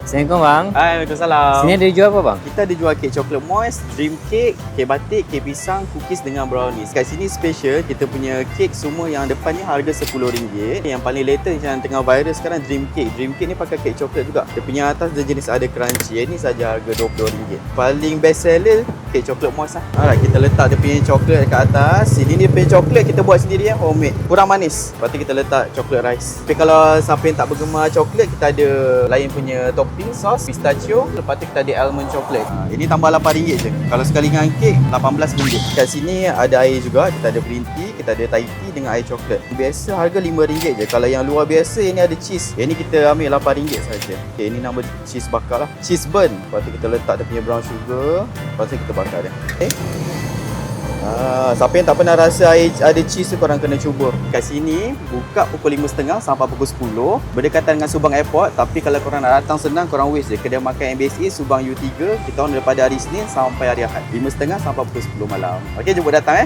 Assalamualaikum bang. Hai, Waalaikumsalam. Sini ada dijual apa bang? Kita ada jual kek coklat moist, dream cake, kek batik, kek pisang, cookies dengan brownies. Kat sini special, kita punya kek semua yang depan ni harga RM10. Yang paling latest yang tengah viral sekarang dream cake. Dream cake ni pakai kek coklat juga. Dia punya atas dia jenis ada crunchy. Yang ni saja harga RM20. Paling best seller kek coklat moist lah. Alright, kita letak dia punya coklat kat atas. Ini dia punya coklat kita buat sendiri ya, homemade. Kurang manis. Lepas tu kita letak coklat rice. Tapi kalau siapa yang tak bergemar coklat, kita ada lain punya topping sos, pistachio. Lepas tu kita ada almond coklat. Ini tambah RM8 je. Kalau sekali dengan kek, RM18. Kat sini ada air juga. Kita ada green tea, kita ada Thai tea dengan air coklat. Biasa harga RM5 je. Kalau yang luar biasa, ini ada cheese. Yang ni kita ambil RM8 saja. Okay, ini nama cheese bakar lah. Cheese burn. Lepas tu kita letak dia punya brown sugar. Lepas tu kita bakar dia. Okay. Siapa yang tak pernah rasa ada cheese tu, korang kena cuba. Kat sini buka pukul 5.30 sampai pukul 10. Berdekatan dengan Subang Airport. Tapi kalau korang nak datang senang, korang waste je. Kedai makan MBSA Subang U3. Kita on daripada hari Isnin sampai hari Ahad, 5.30 sampai pukul 10 malam. Okey, jemput datang